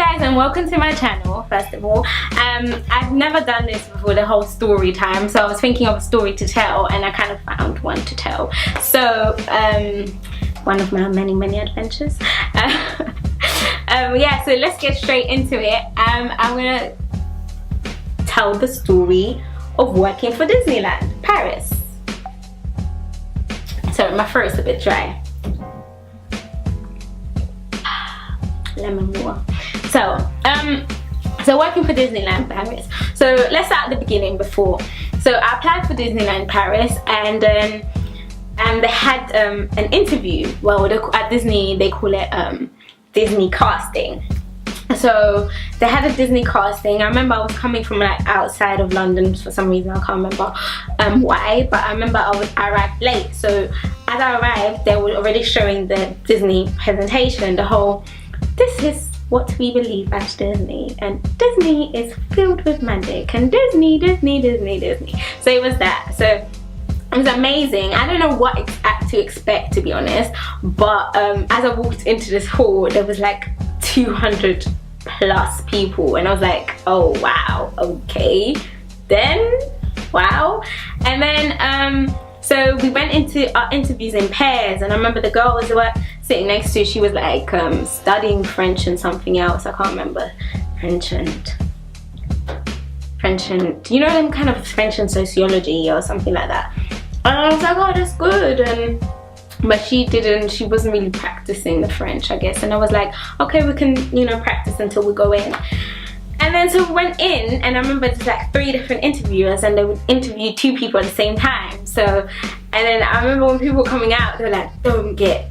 guys, and welcome to my channel. First of all, I've never done this before, the whole story time, so I was thinking of a story to tell and I kind of found one to tell. So one of my many adventures. Yeah, so let's get straight into it. I'm gonna tell the story of working for Disneyland Paris. So my throat's a bit dry. Lemon water. So working for Disneyland Paris. So let's start at the beginning before. So I applied for Disneyland Paris, and then they had an interview. Well, at Disney they call it Disney casting. So they had a Disney casting. I remember I was coming from like outside of London for some reason. I can't remember why, but I remember I arrived late. So as I arrived, they were already showing the Disney presentation, the whole, this is what we believe at Disney, and Disney is filled with magic, and Disney. So it was that. So it was amazing. I don't know what to expect, to be honest, but as I walked into this hall, there was like 200 plus people, and I was like, oh wow, okay then, wow. And then so we went into our interviews in pairs, and I remember the girl was sitting next to, she was like studying French and something else, I can't remember. French and you know, them kind of French and sociology or something like that. And I was like, oh, that's good. But she wasn't really practicing the French, I guess. And I was like, okay, we can, you know, practice until we go in. And then so we went in, and I remember there's like 3 different interviewers, and they would interview 2 people at the same time. So, and then I remember when people were coming out, they were like, don't get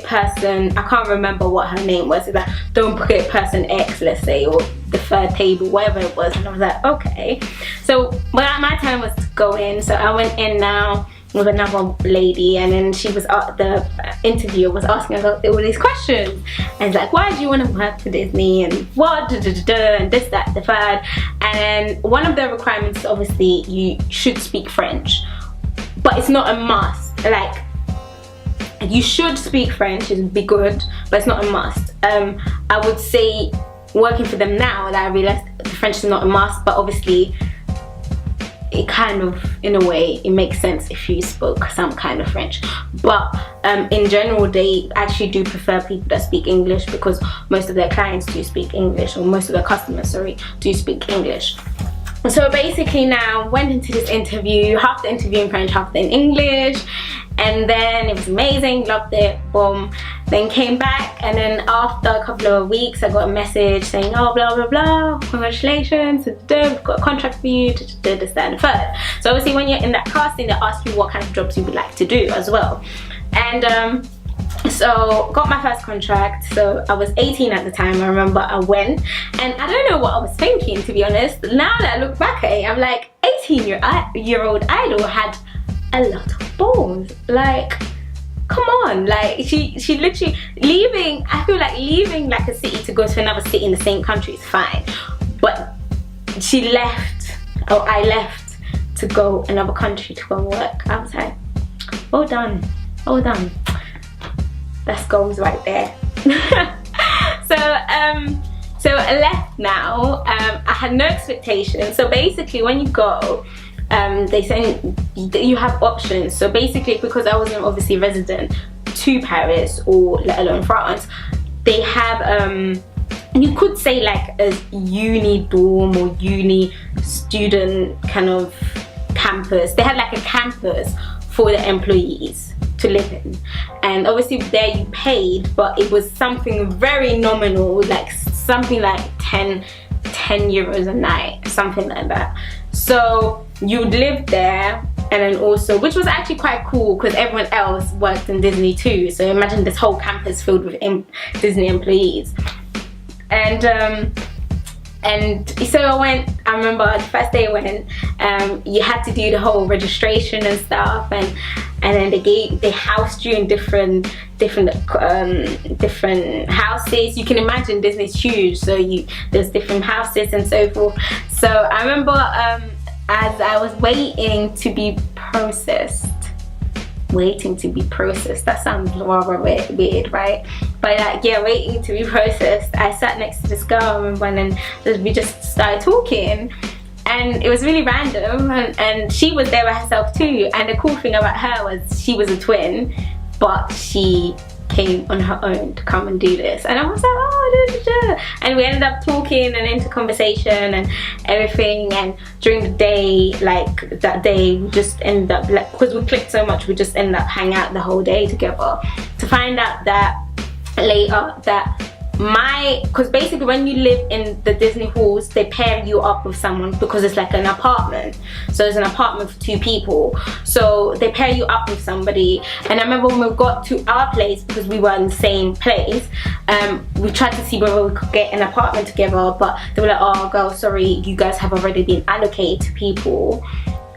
person, I can't remember what her name was, it's like, don't get person X, let's say, or the 3rd table, whatever it was. And I was like, okay. So my time was to go in, so I went in now with another lady, and then she was the interviewer was asking us all these questions, and it's like, why do you want to work for Disney, and what, and this, that, the third. And then one of the requirements is obviously you should speak French, but it's not a must. Like, you should speak French, it'd be good, but it's not a must. I would say working for them now that I realized the French is not a must, but obviously it kind of, in a way, it makes sense if you spoke some kind of French. But in general, they actually do prefer people that speak English, because most of their clients do speak English, or most of their customers, sorry, do speak English. So basically now went into this interview, half the interview in French, half in English, and then it was amazing, loved it, boom. Then came back, and then after a couple of weeks I got a message saying, oh, blah blah blah, congratulations, we've got a contract for you, this, that, and the third. So obviously when you're in that casting, they ask you what kind of jobs you would like to do as well. And so got my first contract. So I was 18 at the time. I remember I went, and I don't know what I was thinking, to be honest. Now that I look back at it, I'm like, 18-year-old idol had a lot of balls. Like, come on, like she literally leaving, I feel like leaving like a city to go to another city in the same country is fine, but she left, or I left, to go another country to go and work. I was like, well done, well done. That's goals right there. So I left now. I had no expectations. So basically when you go, they say you have options. So basically, because I wasn't obviously resident to Paris, or let alone France, they have you could say like a uni dorm or uni student kind of campus. They had like a campus for the employees to live in, and obviously there you paid, but it was something very nominal, like something like 10 euros a night, something like that. So you'd live there, and then also, which was actually quite cool, because everyone else worked in Disney too. So imagine this whole campus filled with Disney employees. And so I went, I remember the first day I went, you had to do the whole registration and stuff, and then they housed you in different houses. You can imagine Disney's huge, so there's different houses and so forth. So I remember as I was waiting to be processed, waiting to be processed. That sounds rather weird, right? But like, yeah, waiting to be processed. I sat next to this girl, I remember, and then we just started talking. And it was really random, and she was there by herself too. And the cool thing about her was she was a twin, but she came on her own to come and do this. And I was like, oh, da, da, da. And we ended up talking and into conversation and everything. And during the day, like that day, we just ended up, like, because we clicked so much, we just ended up hanging out the whole day together. To find out that later that because basically when you live in the Disney halls, they pair you up with someone because it's like an apartment. So it's an apartment for 2 people. So they pair you up with somebody. And I remember when we got to our place, because we were in the same place, we tried to see whether we could get an apartment together, but they were like, oh girl, sorry, you guys have already been allocated to people.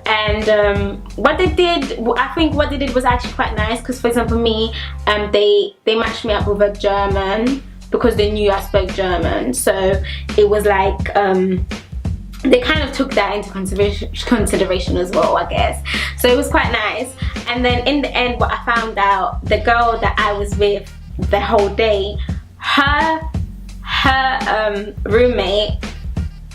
And what they did, I think what they did was actually quite nice, because for example me, they matched me up with a German, because they knew I spoke German. So it was like, they kind of took that into consideration as well, I guess. So it was quite nice. And then in the end, what I found out, the girl that I was with the whole day, her roommate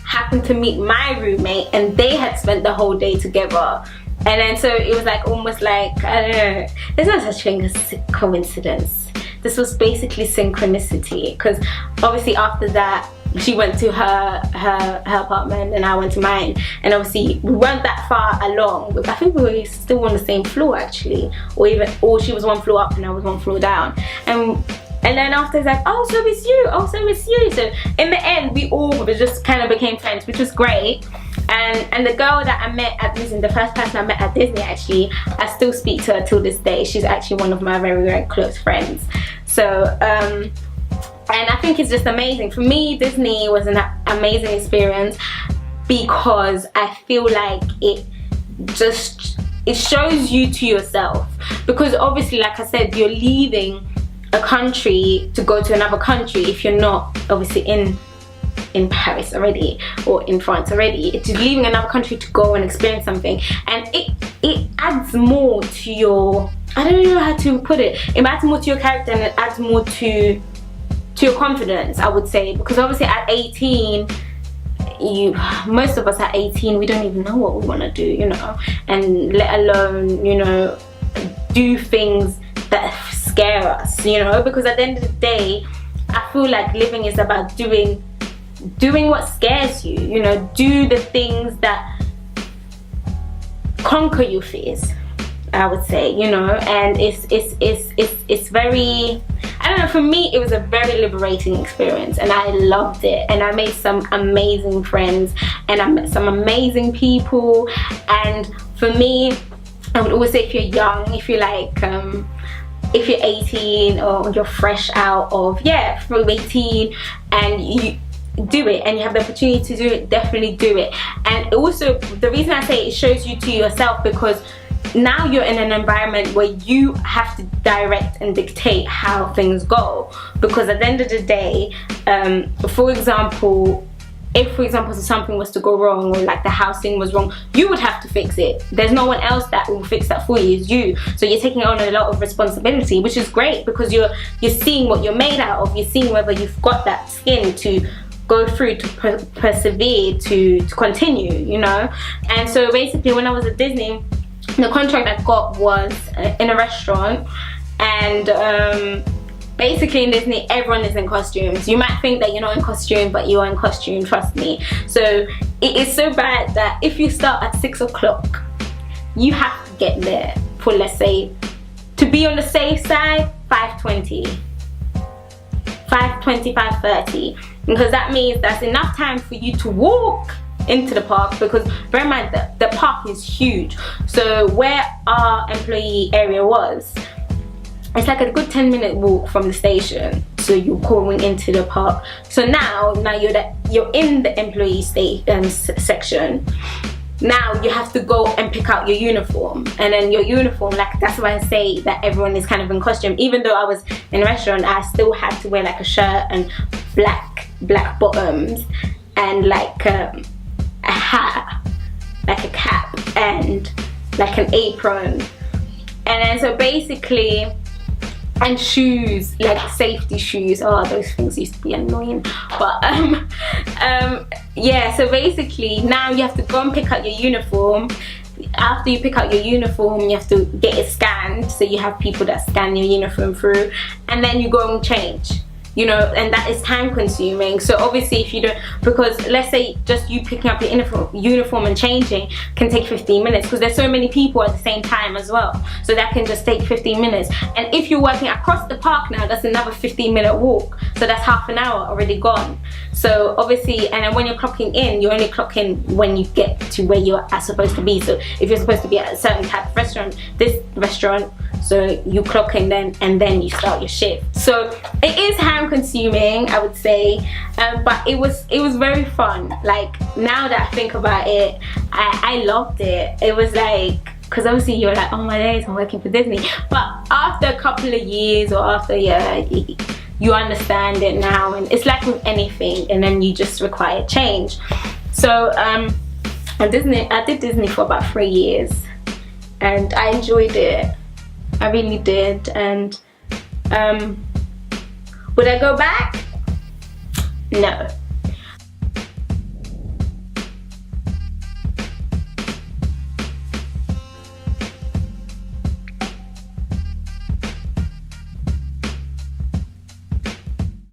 happened to meet my roommate, and they had spent the whole day together. And then so it was like almost like, I don't know, there's no such thing as coincidence. This was basically synchronicity, because obviously after that she went to her apartment and I went to mine, and obviously we weren't that far along. I think we were still on the same floor actually, or she was 1 floor up and I was 1 floor down. And then after it's like, oh, so it's you, oh, so it's you. So in the end, we all just kind of became friends, which was great. And the girl that I met at Disney, the first person I met at Disney actually, I still speak to her till this day. She's actually one of my very, very close friends. So, and I think it's just amazing. For me, Disney was an amazing experience, because I feel like it shows you to yourself. Because obviously, like I said, you're leaving a country to go to another country if you're not obviously in Paris already or in France already. It's leaving another country to go and experience something, and it adds more to your, I don't know how to put it, adds more to your character, and it adds more to your confidence, I would say. Because obviously at 18, most of us at 18, we don't even know what we want to do, you know, and let alone, you know, do things that scare us, you know. Because at the end of the day, I feel like living is about doing what scares you, you know, do the things that conquer your fears, I would say, you know. And it's very, I don't know, for me it was a very liberating experience, and I loved it. And I made some amazing friends, and I met some amazing people. And for me, I would always say, if you're young, if you're like if you're 18 or you're fresh out of, from 18, and you do it and you have the opportunity to do it, definitely do it. And also, the reason I say it shows you to yourself, because now you're in an environment where you have to direct and dictate how things go. Because at the end of the day, for example, if for example something was to go wrong, or like the housing was wrong, you would have to fix it. There's no one else that will fix that for you, it's you. So you're taking on a lot of responsibility, which is great, because you're seeing what you're made out of. You're seeing whether you've got that skin to go through, to persevere, to continue, you know. And so basically, when I was at Disney, the contract I got was in a restaurant. And basically in Disney, everyone is in costumes. You might think that you're not in costume, but you are in costume, trust me. So it is so bad that if you start at 6 o'clock, you have to get there for, let's say, to be on the safe side, 5:20, 5:30, because that means that's enough time for you to walk into the park. Because bear in mind that the park is huge. So where our employee area was, it's like a good 10-minute walk from the station. So you're going into the park. So now you're in the employee section. Now you have to go and pick out your uniform, and then your uniform, like, that's why I say that everyone is kind of in costume. Even though I was in a restaurant, I still had to wear like a shirt and black bottoms, and like a hat, like a cap, and like an apron. And then so basically, and shoes, like safety shoes, oh, those things used to be annoying. But yeah, so basically now you have to go and pick out your uniform. After you pick out your uniform, you have to get it scanned, so you have people that scan your uniform through, and then you go and change, you know, and that is time consuming. So obviously if you don't, because let's say just you picking up your uniform and changing can take 15 minutes, because there's so many people at the same time as well, so that can just take 15 minutes. And if you're working across the park now, that's another 15-minute walk, so that's half an hour already gone. So obviously, and then when you're clocking in, you only clock in when you get to where you're supposed to be. So if you're supposed to be at a certain type of restaurant, this restaurant, so you clock in then, and then you start your shift. So it is time consuming, I would say, but it was very fun. Like, now that I think about it, I loved it. It was like, because obviously you're like, oh my days, I'm working for Disney. But after a couple of years, or after, yeah, you understand it now, and it's like with anything, and then you just require change. So I did Disney for about 3 years, and I enjoyed it. I really did. And would I go back? No.